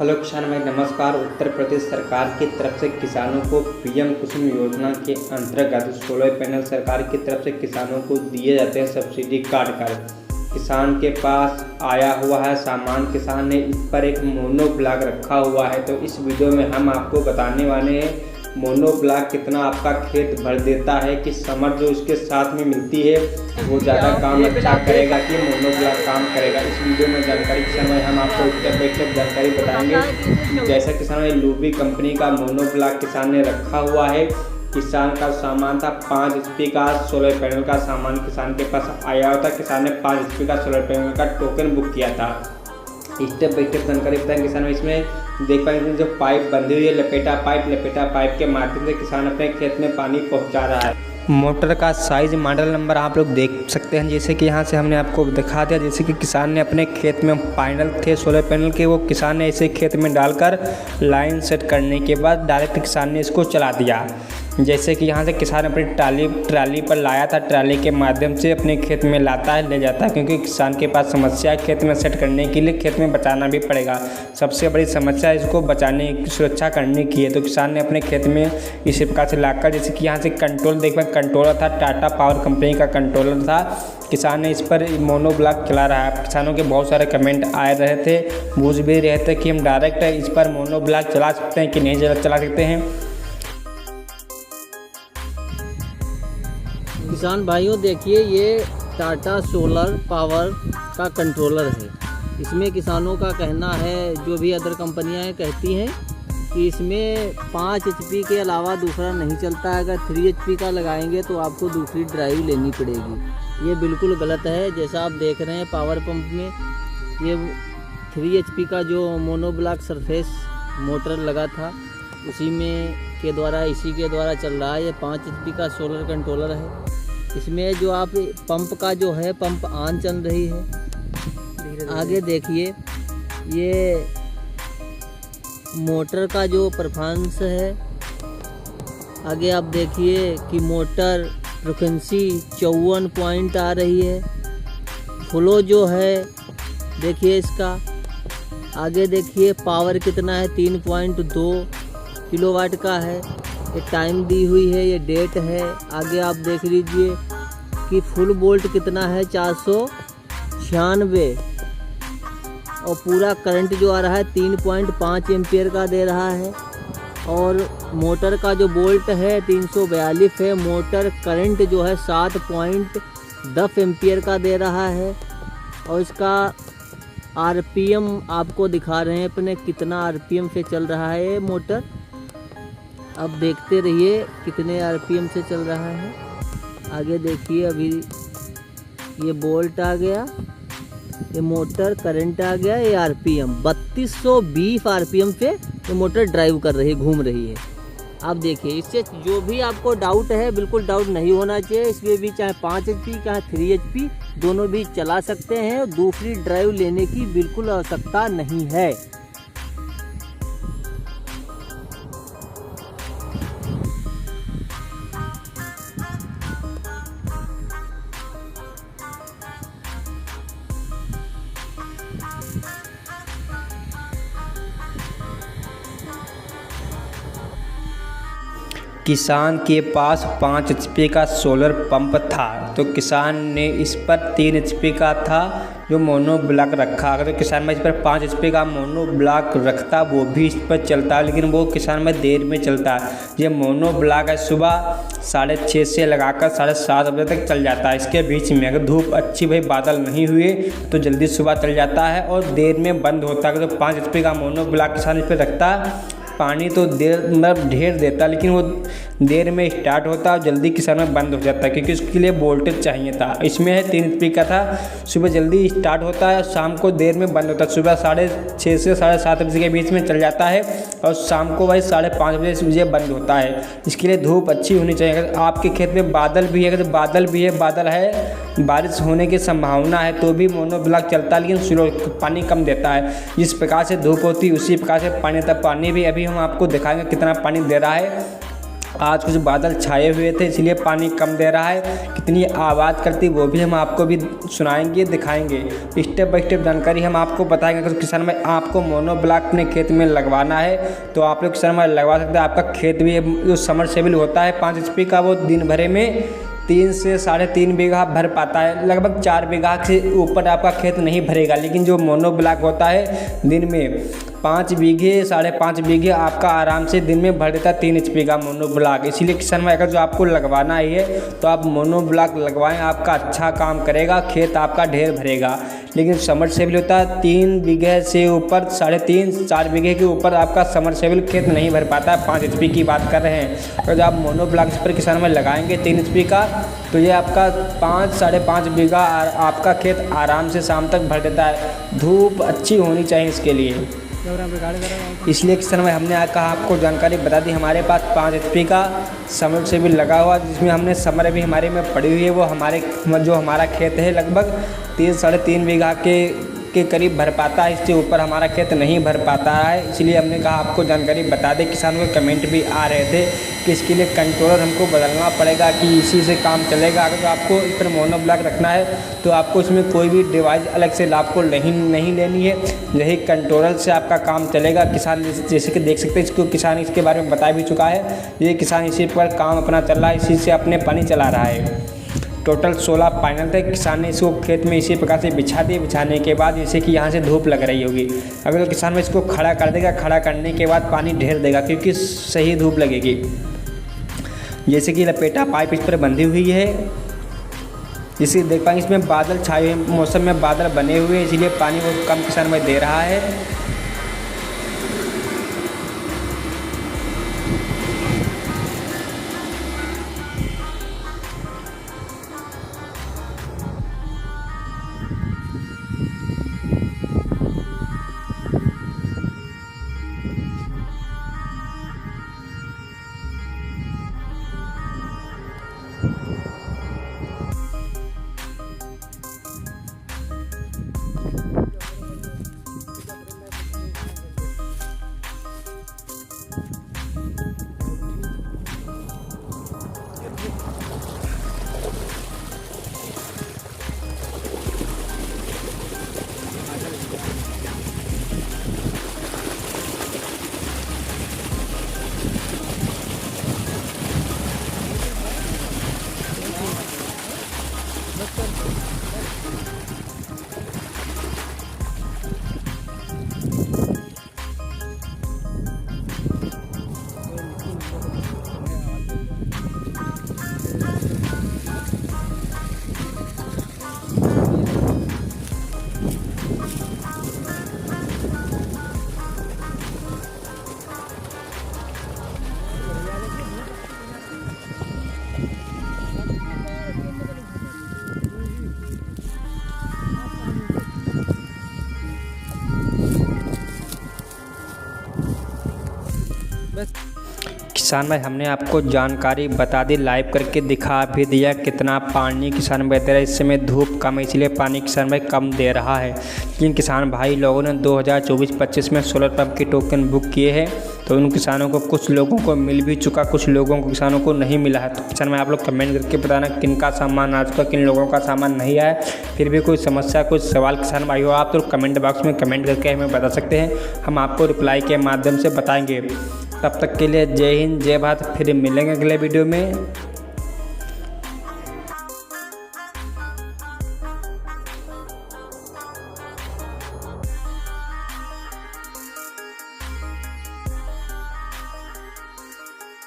Hello किसान भाई नमस्कार। उत्तर प्रदेश सरकार की तरफ से किसानों को पीएम कुसुम योजना के अंतर्गत सोलर पैनल सरकार की तरफ से किसानों को दिए जाते हैं सब्सिडी काट कर। किसान के पास आया हुआ है सामान, किसान ने इस पर एक मोनो ब्लॉक रखा हुआ है। तो इस वीडियो में हम आपको बताने वाले हैं मोनो ब्लॉक कितना आपका खेत भर देता है, कि समर जो इसके साथ में मिलती है वो ज़्यादा काम अच्छा करेगा कि मोनो ब्लॉक काम करेगा। इस वीडियो में जानकारी किसान भाई हम आपको स्टेप बाई स्टेप जानकारी बताएंगे। जैसा किसान भाई लूबी कंपनी का मोनो ब्लॉक किसान ने रखा हुआ है। किसान का सामान था 5 HP का सोलर पैनल का सामान किसान के पास आया हुआ था। किसान ने 5 HP का सोलर पैनल का टोकन बुक किया था। स्टेप बाई स्टेप जानकारी बताएंगे किसान। इसमें देख पाएंगे जो पाइप बंधी हुई है, लपेटा पाइप के माध्यम से किसान अपने खेत में पानी पहुंचा रहा है। मोटर का साइज मॉडल नंबर आप लोग देख सकते हैं, जैसे कि यहाँ से हमने आपको दिखा दिया। जैसे कि किसान ने अपने खेत में पैनल थे सोलर पैनल के, वो किसान ने इसे खेत में डालकर लाइन सेट करने के बाद डायरेक्ट किसान ने इसको चला दिया। जैसे कि यहाँ से किसान अपनी ट्राली पर लाया था, ट्राली के माध्यम से अपने खेत में लाता है, ले जाता है, क्योंकि किसान के पास समस्या है खेत में सेट करने के लिए खेत में बचाना भी पड़ेगा। सबसे बड़ी समस्या इसको बचाने की सुरक्षा करने की है। तो किसान ने अपने खेत में इसी प्रकार से लाकर, जैसे कि यहाँ से कंट्रोल देख पाए, कंट्रोलर था टाटा पावर कंपनी का कंट्रोलर था। किसान ने इस पर मोनो ब्लॉक चला रहा है। किसानों के बहुत सारे कमेंट आ रहे थे, पूछ भी रहे थे कि हम डायरेक्ट इस पर मोनो ब्लॉक चला सकते हैं कि नहीं चला सकते हैं। किसान भाइयों देखिए, ये टाटा सोलर पावर का कंट्रोलर है। इसमें किसानों का कहना है, जो भी अदर कंपनियां कहती हैं कि इसमें 5 HP के अलावा दूसरा नहीं चलता है। अगर 3 HP का लगाएंगे तो आपको दूसरी ड्राइव लेनी पड़ेगी। ये बिल्कुल गलत है। जैसा आप देख रहे हैं पावर पंप में ये 3 HP का जो मोनो ब्लॉक सरफेस मोटर लगा था उसी के द्वारा चल रहा है। ये 5 HP का सोलर कंट्रोलर है। इसमें जो आप पंप का जो है पंप ऑन चल रही है। आगे देखिए ये मोटर का जो परफॉर्मेंस है। आगे आप देखिए कि मोटर फ्रिक्वेंसी 54 पॉइंट आ रही है। फ्लो जो है देखिए इसका। आगे देखिए पावर कितना है, 3.2 किलोवाट का है। ये टाइम दी हुई है, ये डेट है। आगे आप देख लीजिए कि फुल वोल्ट कितना है, 496, और पूरा करंट जो आ रहा है 3.5 एम्पियर का दे रहा है। और मोटर का जो वोल्ट है 342 है। मोटर करंट जो है 7.10 एम्पियर का दे रहा है। और इसका RPM आपको दिखा रहे हैं अपने, कितना RPM से चल रहा है ये मोटर। अब देखते रहिए कितने RPM से चल रहा है। आगे देखिए अभी ये बोल्ट आ गया, ये मोटर करंट आ गया, ये RPM 3220 RPM पे ये मोटर ड्राइव कर रही है, घूम रही है। आप देखिए, इससे जो भी आपको डाउट है बिल्कुल डाउट नहीं होना चाहिए। इसमें भी चाहे 5 HP चाहे 3 HP दोनों भी चला सकते हैं। दूसरी ड्राइव लेने की बिल्कुल आवश्यकता नहीं है। किसान के पास 5 HP का सोलर पंप था, तो किसान ने इस पर 3 HP का था जो मोनो ब्लॉक रखा। अगर किसान में इस पर 5 HP का मोनो ब्लॉक रखता वो भी इस पर चलता, लेकिन वो किसान में देर में चलता है। ये मोनो ब्लॉक है, सुबह 6:30 से लगाकर 7:30 बजे तक चल जाता है। इसके बीच में अगर धूप अच्छी भाई बादल नहीं हुए तो जल्दी सुबह चल जाता है और देर में बंद होता है। तो 5 HP का मोनो ब्लॉक किसान इस पर रखता, पानी तो ढेर देता, लेकिन वो देर में स्टार्ट होता और जल्दी किसान में बंद हो जाता है, क्योंकि उसके लिए वोल्टेज चाहिए था। इसमें है 3 HP का था, सुबह जल्दी स्टार्ट होता है, शाम को देर में बंद होता है। सुबह 6:30 से 7:30 बजे के बीच में चल जाता है और शाम को भाई 5:30 बजे बंद होता है। इसके लिए धूप अच्छी होनी चाहिए। अगर आपके खेत में बादल भी है, अगर बादल है, बारिश होने की संभावना है तो भी मोनो ब्लॉक चलता है, लेकिन पानी कम देता है। जिस प्रकार से धूप होती है उसी प्रकार से पानी देता है। पानी भी अभी हम आपको दिखाएंगे कितना पानी दे रहा है। आज कुछ बादल छाए हुए थे इसलिए पानी कम दे रहा है। कितनी आवाज़ करती वो भी हम आपको भी सुनाएंगे, दिखाएंगे। स्टेप बाय स्टेप जानकारी हम आपको बताएंगे। अगर किसान भाई आपको मोनोब्लॉक अपने खेत में लगवाना है तो आप लोग किसान भाई लगवा सकते हैं। आपका खेत भी जो समरसेबल होता है 5 HP का, वो दिन भर में 3 से 3.5 बीघा भर पाता है। लगभग 4 बीघा से ऊपर आपका खेत नहीं भरेगा। लेकिन जो मोनोब्लॉक होता है दिन में 5 बीघे 5.5 बीघे आपका आराम से दिन में भर देता है 3 HP का मोनोब्लॉक। इसीलिए किसान भाई अगर जो आपको लगवाना ही है तो आप मोनोब्लॉक लगवाएं, आपका अच्छा काम करेगा, खेत आपका ढेर भरेगा। लेकिन समरसेबल होता है 3 बीघे से ऊपर 3.5-4 बीघे के ऊपर आपका समरसेबल खेत नहीं भर पाता है। 5 HP की बात कर रहे हैं। अगर जो आप मोनोब्लॉक पर किसान भाई लगाएंगे 3 HP का तो ये आपका 5-5.5 बीघा आपका खेत आराम से शाम तक भर देता है। धूप अच्छी होनी चाहिए इसके लिए, इसलिए किसान भाई हमने कहा आपको जानकारी बता दी। हमारे पास 5 HP का समरसेबल लगा हुआ जिसमें हमने समर अभी हमारे में पड़ी हुई है। वो जो हमारा खेत है लगभग 3-3.5 बीघा के करीब भर पाता है। इससे ऊपर हमारा खेत नहीं भर पाता है। इसलिए हमने कहा आपको जानकारी बता दें। किसानों के कमेंट भी आ रहे थे कि इसके लिए कंट्रोलर हमको बदलना पड़ेगा कि इसी से काम चलेगा। अगर आपको इस पर मोनोब्लॉक रखना है तो आपको इसमें कोई भी डिवाइस अलग से आपको नहीं लेनी है। यही कंट्रोलर से आपका काम चलेगा। किसान जैसे कि देख सकते हैं, इसको किसान इसके बारे में बता भी चुका है। ये किसान इसी पर काम अपना चल रहा है, इसी से अपने पानी चला रहा है। टोटल 16 पैनल थे। किसान ने इसको खेत में इसी प्रकार से बिछा दिए। बिछाने के बाद जैसे कि यहाँ से धूप लग रही होगी, अगर किसान में इसको खड़ा कर देगा, खड़ा करने के बाद पानी ढेर देगा क्योंकि सही धूप लगेगी। जैसे कि लपेटा पाइप इस पर बंधी हुई है, जिससे देख पाएंगे इसमें बादल छाए हुए, मौसम में बादल बने हुए हैं, इसीलिए पानी वो कम किसान में दे रहा है। किसान भाई हमने आपको जानकारी बता दी, लाइव करके दिखा भी दिया कितना पानी किसान भाई दे रहा है। इस समय धूप कम है इसलिए पानी किसान भाई कम दे रहा है। लेकिन किसान भाई लोगों ने 2024-25 में सोलर पंप के टोकन बुक किए हैं तो उन किसानों को कुछ लोगों को मिल भी चुका, कुछ लोगों को किसानों को नहीं मिला है। तो किसान भाई आप लोग कमेंट करके बताना किन का सामान आ चुका, किन लोगों का सामान नहीं आया। फिर भी कोई समस्या कोई सवाल किसान भाई हो आप तो कमेंट बॉक्स में कमेंट करके हमें बता सकते हैं, हम आपको रिप्लाई के माध्यम से बताएंगे। तब तक के लिए जय हिंद जय भारत। फिर मिलेंगे अगले वीडियो में।